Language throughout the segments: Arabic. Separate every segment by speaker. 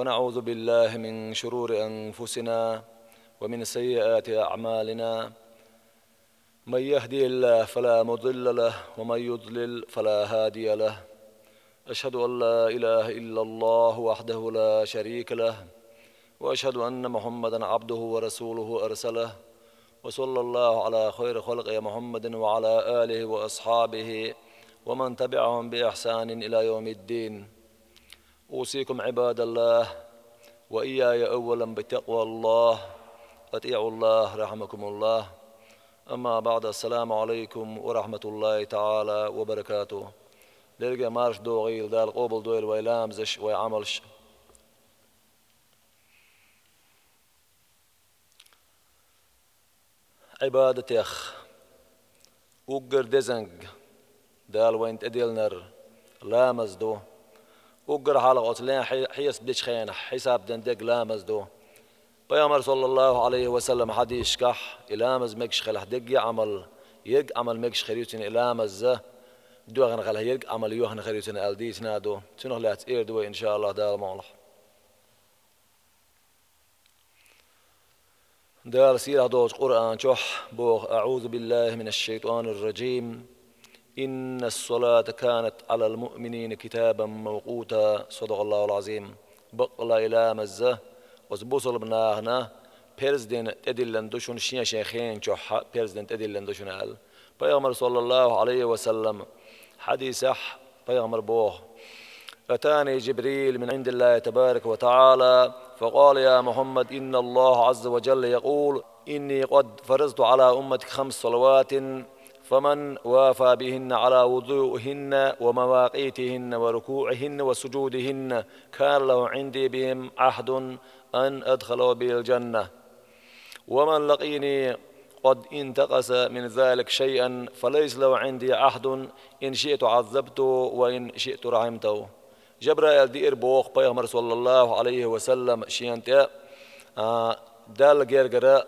Speaker 1: ونعوذ بالله من شرور أنفسنا ومن سيئات أعمالنا. من يهدي الله فلا مضل له ومن يضلل فلا هادي له. أشهد أن لا إله إلا الله وحده لا شريك له، وأشهد أن محمدا عبده ورسوله أرسله، وصلى الله على خير خلق محمد وعلى آله وأصحابه ومن تبعهم بإحسان إلى يوم الدين. أوصيكم عباد الله وإياي أولا بتقوى الله، أطيعوا الله رحمكم الله. أما بعد، السلام عليكم ورحمة الله تعالى وبركاته. لرجع مارش دوغيل دال قوبل دويل ويلامزش ويعملش. عبادة يخ وقر دزنج دال وين تديلنر لامز دو وقر حلقة لين حيس بديش خينح حساب دندق لامز دو. بيامر صلى الله عليه وسلم حديث كح إلامز مكش خلح دق عمل يق عمل مكش خريوتين إلامز دوغن خلح يق عمل يوهن خريوتين ألديت نادو تنه لا تير دو إن شاء الله دال مولح. دال سيرة دوج قرآن شح بوغ أعوذ بالله من الشيطان الرجيم. إن الصلاة كانت على المؤمنين كتابا موقوتا. صدق الله العظيم. بقلا إلى مزة وزبوصل بناهنا بيرزدين تدلن دوشون شيا شيخين شح بيرزدين تدلن دوشون قال بيغمر صلى الله عليه وسلم حديث بيغمر بوغ أتاني جبريل من عند الله تبارك وتعالى فقال يا محمد إن الله عز وجل يقول إني قد فرضت على أمتك 5 صلوات فمن وافى بهن على وضوئهن ومواقيتهن وركوعهن وسجودهن كان له عندي بهم عهد أن أدخل به الجنة. ومن لقيني قد انتقص من ذلك شيئا فليس له عندي عهد إن شئت عذبته وإن شئت رحمته. جبرائيل دير بوخ بيغمر صلى الله عليه وسلم شينت دال جرجراء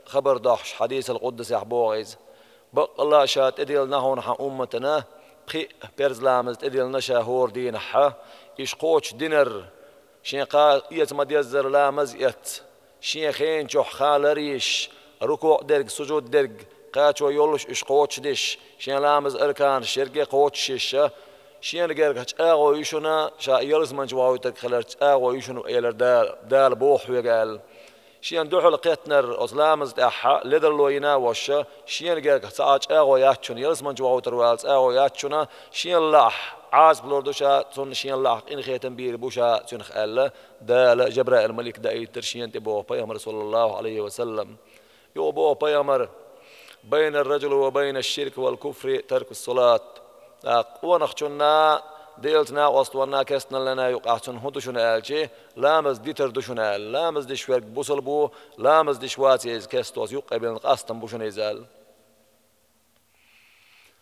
Speaker 1: خبر دحش حديث القدس يحبوغيز بق الله شات اديل نهون ح امتنا بخي بيرزلامز اديل نشا هور دين ح يشقوش دينر شين قا يتمد يزر لامز يت شين خين جوح خالريش ركوع درج سجود درج قاتو يولش اشقوش ديش شين لامز اركان شرقي قوتش شيشه شين جرج اغو يشنا شا يلز من جواوتك خلرت اغو يشنو الى دال بوح وقال شين دوحل قيتنر أسلامز تأحى لدر لوينا وشة شين جاك ساج أغو ياتشون يلس من جواو تروالس أغو ياتشونا شين لاح عاز بلوردوشا تون شين لاح إن خيتن بير بوشا تون خألا دال جبرائيل الملك داي ترشين تبوه بيامر صلى الله عليه وسلم يو بوه بيامر بين الرجل وبين الشرك والكفر ترك الصلاة ونخشنا ديلتنا وسطونا كستنا لنا يقعتون هدوشون آلشي لامز ديتر دوشون آل لامز ديش ورق بوصل بو لامز ديش واتيز كستوز يقبل نقاستن بوشون يزال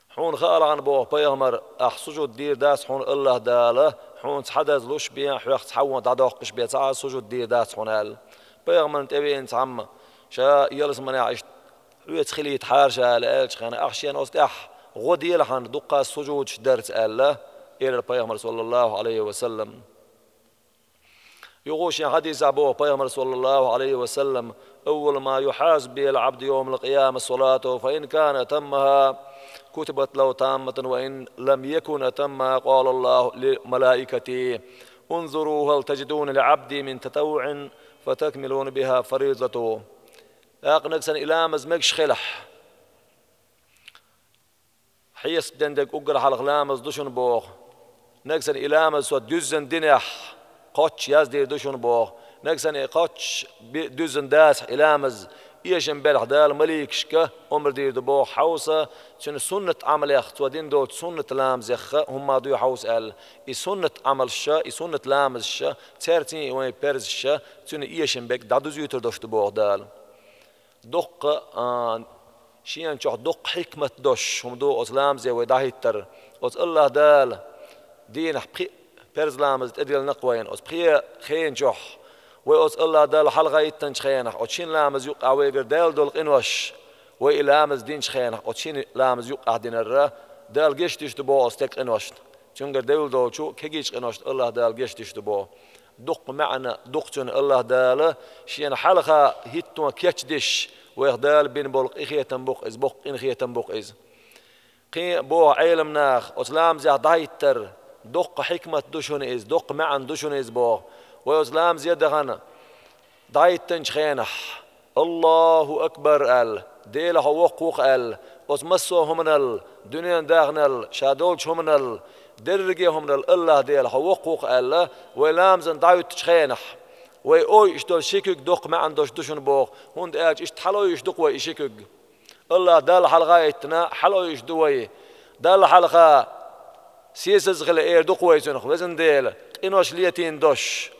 Speaker 1: حون خال عن بوه بيغمر سجود دير داس حون الله داله حون تحدث لوش بيان حيخ تحوان تعدوقش بيان تعال سجود دير داس حون آل بيغمر نتبين تعمى شا يلس من يعيش ويتخلي يتحار شا آلش خانا أخشيان أستح غدي لحن دقا السجود شدرت آله إلى البيغمر صلى الله عليه وسلم. يغوش حديث أبوه بيغمر صلى الله عليه وسلم أول ما يحاسب به العبد يوم القيامة صلاته فإن كان أتمها كتبت له تامة وإن لم يكن أتمها قال الله لملائكته انظروا هل تجدون لعبدي من تطوع فتكملون بها فريضته. أقنقسن إلى مزمكش خلح حيس بدندق أقرح على غلامز دوشن بوغ نكسن إلامز سود دوزن دينح قوتش يازدير دوشن بوغ نكسن قوتش دوزن داس إلامز إيشن بلح دال مليك شكا أمر دير دبوغ حوصة شن سنة عمل يخ ودين دوت سنة لامز يخ هم دو حوص ال سنة عمل شا سنة لامز شا تيرتين وين بيرز شا شن إيشن بك دادوز يوتر دوش دبوغ دال دق شيان شوح دق حكمة دوش هم دو أسلام زي وداهيتر أس الله دال دين حقي بيرز لامز تديل نقوين أس بخي خين شوح وأس الله دال حلقة يتنش خينح أتشين لامز يقع ويقر دال دول قنوش وإلامز دينش خينح أتشين لامز يقع دين الرا دال جيش تشتبو أستك قنوش چونگر دول دول شو كيجيش قنوش الله دال جيش تشتبو دق معنا دقتن الله داله شين حلقة هيتو كيتشدش ويخدال بين بولق إخيتن بوق إز بوق إن خيتن بوق إز قي بو علم ناخ أسلام زي ضايتر دق حكمة دوشون إز دق معن دوشون إز بو وأسلام زي دغنا ضايتن شخينح الله أكبر ال ديله وقوق ال أسمسوهم من الدنيا داغنل شادولش هم درجهم من الله ديله وقوق ال ولامزن ضايت شخينح وي اشتول شيكك دق ما عندوش دوشن بوغ هوند اج اشتحلو يشدق وي شيكك الله دال حلقه يتنا حلو يشدوي دال حلقه سيسز غل اير دق وي سنخ وزن ديل انوش ليتين دوش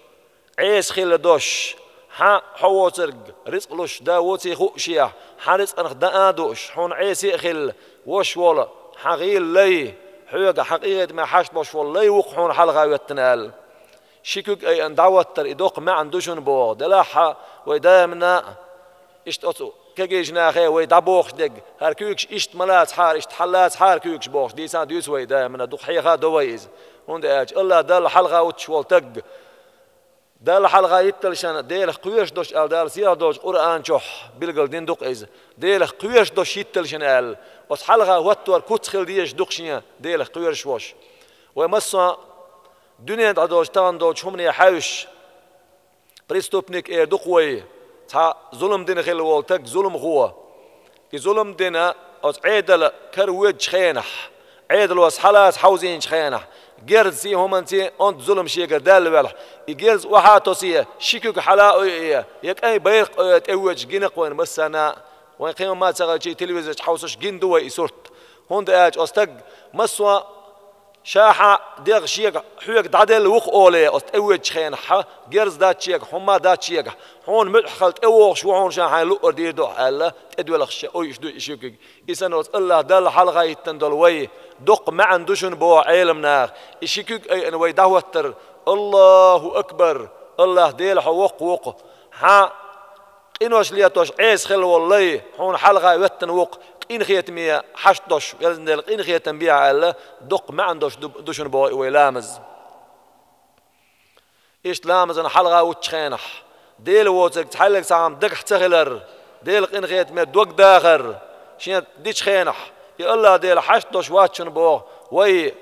Speaker 1: عيس خيل دوش ها حووترق رزق لوش دا ووتي خوشيا حارس انخ دا دوش حون عيسي خيل وش ولا حغيل لي حوغا حقيقه ما حاش بوش والله يوقحون حلقه يتنال شيكوك أي أن دعوتر إدوق ما عندوشون بوغ دلاحة ويدامنا إشتوتو كجيجنا خي ويدابوخ دق هركوكش إشت ملات حار إشت حلات حار كوكش بوخ ديسان ديوس ويدامنا دوق حيخا دويز هون داج الله دال حلقة وتشوال تق دال حلقة يتلشان ديل قويش دوش أل دال سيا دوش قرآن شوح بلغل دين دوق إز ديل قويش دوش يتلشان أل وس حلقة واتور كتخل ديش دوقشيا ديل قويش وش ومسا دنيا دعوش تان دوش هم نيحاوش بريستوبنيك إير دقوي تا ظلم دين خيل والتك ظلم هو ظلم دينا أس عيدل كروج خينح عيدل وس حالات حوزين خينح جرد سي هم أنتي أنت ظلم شيء قدال بالح يجرز وحاتو سي شيكوك حلاء يك أي بيرق تأوج جنق وين مسنا وين قيمة ما تسغل شيء تلفزيون حوسش جندوي يسورت هون داج أستق مسوا شاحة ديغ شيك حوك دعدل وق أولي أستأوج خينح جرز دات شيك حما دات شيك هون ملحخلت أوغ شو هون شاحة لؤر دير دو حالة تدول خش أويش دو إشيك إسان الله دل حلقة يتندل وي دق ما عندوشن بو علمنا إشيك أي أنوي دعوتر الله أكبر الله ديل حوق وق ها إنوش لياتوش عيس خل والله هون حلقة يتن وق إن خيت مية حشتوش يلزم إن خيت بيع على دق ما عندوش دوشن بو ويلامز إيش لامز أنا حلقة وتشخينح ديل ووتك تحلق سام دق حتغلر ديل إن خيت مية دوق داخر شين ديش خينح يا الله ديل حشتوش واتشن بو وي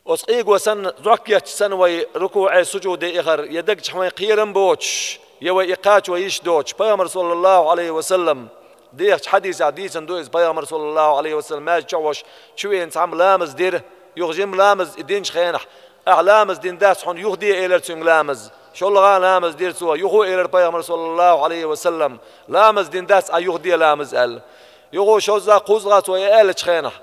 Speaker 1: وسقيق وسن زكيت سن وي ركوع سجود إخر يدق شوي قيرن بوتش يوي إقاش ويش دوتش بيامر صلى الله عليه وسلم ديش حديث عديث دوز بيامر صلى الله عليه وسلم ما تشوش شوي انسام لامز دير يغجم لامز دينش خينح اعلامز دين داس حون يهدي الى تشن لامز شلغا لامز دير سوا يغو الى بيامر صلى الله عليه وسلم لامز دين داس يهدي لامز ال يغو شوزا قوزغات ويا ال خينح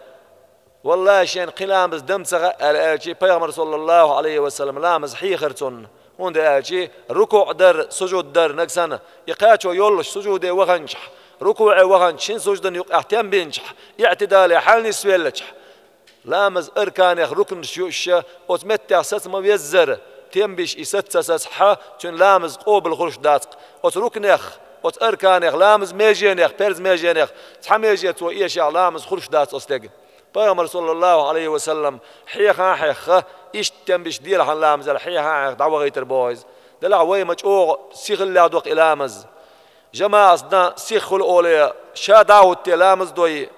Speaker 1: والله شين قلامز دمسغ ال بيامر صلى الله عليه وسلم لامز حيخرتن هون داجي ركوع در سجود در نكسن يقاتو يولش سجود وغنش ركوع وغن شين سجدن يق احتيام بينجح اعتدال حال نسويلش لامز اركان ركن شوش وتمتع سس ما يزر تيمبش يستسس ح تن لامز قوبل خرش دات وتركنخ وتركان لامز ميجينخ بيرز ميجينخ تحميجيت وايش لامز خرش دات استق بيامر صلى الله عليه وسلم حيخا حيخ ايش تمبش دير حن لامز الحيخا دعوه غيتر بويز دلع وي مجوغ سيخل لادوق الامز جماعة صدنا سيخ الأولى شادعوا التلامز دوي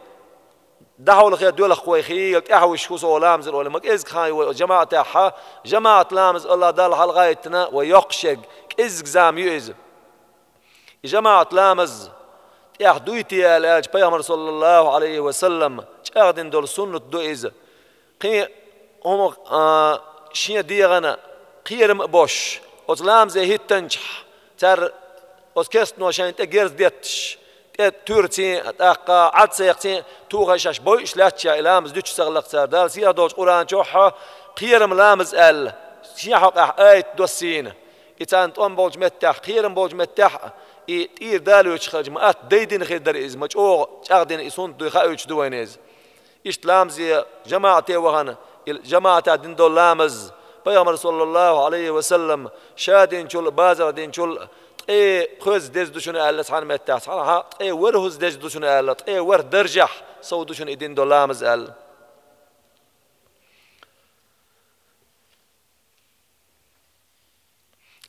Speaker 1: دعوا الخير دول أخوي خيل تحوش خصو لامز الأولى مك خاي جماعة تاعها جماعة لامز الله دال حلقايتنا ويقشق إزق زام يؤز جماعة لامز تاع دويتي الأج بيامر صلى الله عليه وسلم تأخذن دول سنة دويز قي هم شيء ديغنا قير مبوش وتلامز هيتنجح تر وسكست نوشان تجرز ديتش تورتي أتاقا عدسيقتي توغشاش بويش لاتشا إلامز دوش سغلق سردال سيا دوش قرآن جوحا قيرم لامز ال سيحق آيت دوسين إتان توان بوج متاح قيرم بوج متاح إير دالو يتشخرج مات ديدين خير در إز مجوغ تاقدين إسون دوي خاوش دوينيز إشت لامزي جماعتي وغن جماعة دين دول لامز بيامر صلى الله عليه وسلم شادين شل بازر دين شل اي خوز دز دوشون الله سبحانه متى صراحه اي ورهز دز دوشون الله اي ور درجح صو دوشون ادين دولامز ال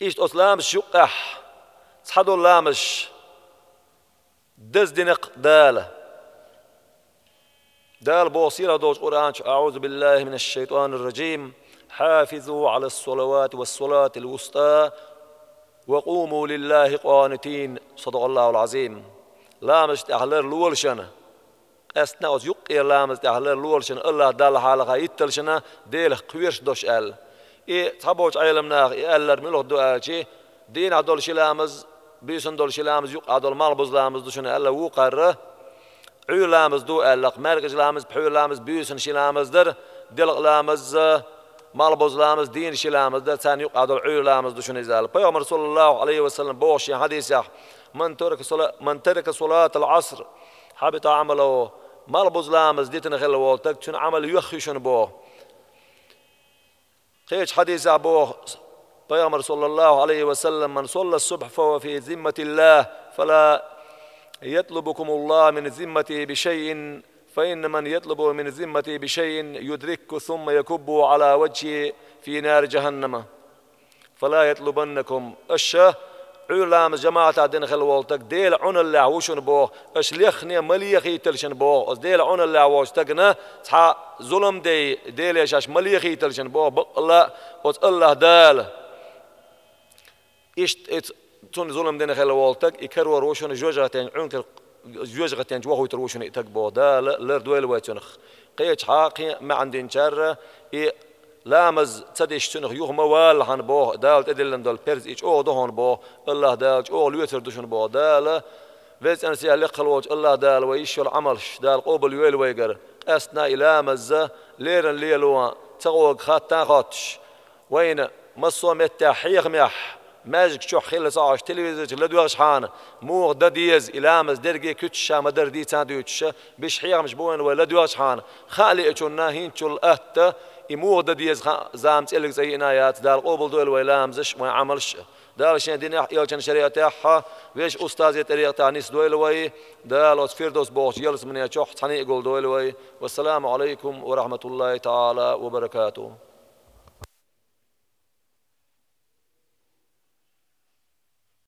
Speaker 1: إيش أسلامش يقح صحدو اللامش دز دينق دال بوصيرة دوش قرآن أعوذ بالله من الشيطان الرجيم حافظوا على الصلوات والصلاة الوسطى وقوموا لله قانتين صدق الله العظيم لامش تحلر لولشنا أثناء يقي لامش تحلر لولشنا الله دال حالها يتلشنا ديل قويرش دوش تحبوش عيلمنا ألر ملوه دوالشي دين عدول شلامز بيسن دول شلامز يق عدول مالبوز لامز دوشنا ألا وقره عيو لامز دو ألق مركز لامز بحيو لامز بيسن شلامز در دلق لامز مالبوز لامز دين شلامز در ثاني يق عدول عيو لامز دوشنا إزال بيوم رسول الله عليه وسلم بوشي حديث يح من ترك صلاة العصر حبط عمله مالبوز لامز ديتنا خلو والتك شن عمل يخشن بوه قيش حديث أبوه بيامر صلى الله عليه وسلم من صلى الصبح فهو في ذمة الله فلا يطلبكم الله من ذمتي بشيء فإن من يطلب من ذمتي بشيء يدركه ثم يكب على وجهه في نار جهنم فلا يطلبنكم الشه علام جماعة عدن خلوالتك ديل عن الله وشن بوه اش ليخني مليخي تلشن بوه اس ديل عن الله واشتقنا تحا ظلم ديل اش مليخي تلشن بوه الله اس الله دال ايش تون ظلم دين خلوالتك يكرر وشن جوجتين عنك جوجتين جوه يتروشن يتك بوه دال لر دويل ويتنخ قيش حاقي ما عندين شر لامز تدش تنخ يوه موال هن بوه دال تدلن دال بيرز إيش أو دهون بوه الله دال أو ليتر دشون بوه دال ويز أنسي اللي خلوج الله دال ويش العملش دال قبل يويل ويجر أثناء لامز ليرن ليلوا تقوق خاتان خاتش وين مصو متحيخ ميح ماجك شو خيل صاش تلفزيون لدوغش حان مو دديز إلامز درجة كتش ما دردي ساندويتش بيش حيخ مش بوين ولا دوغش حان خالي أجونا هين شل أهت يمو دديز زامت إلك زي إنايات دال قبل دول ويلامزش ما عملش دال شين دين يلشن شريعة تاعها ويش أستاذ طريقة تعنيس دول وي دال أسفيردوس بوش يلس من يشوح تحني يقول دول وي والسلام عليكم ورحمة الله تعالى وبركاته.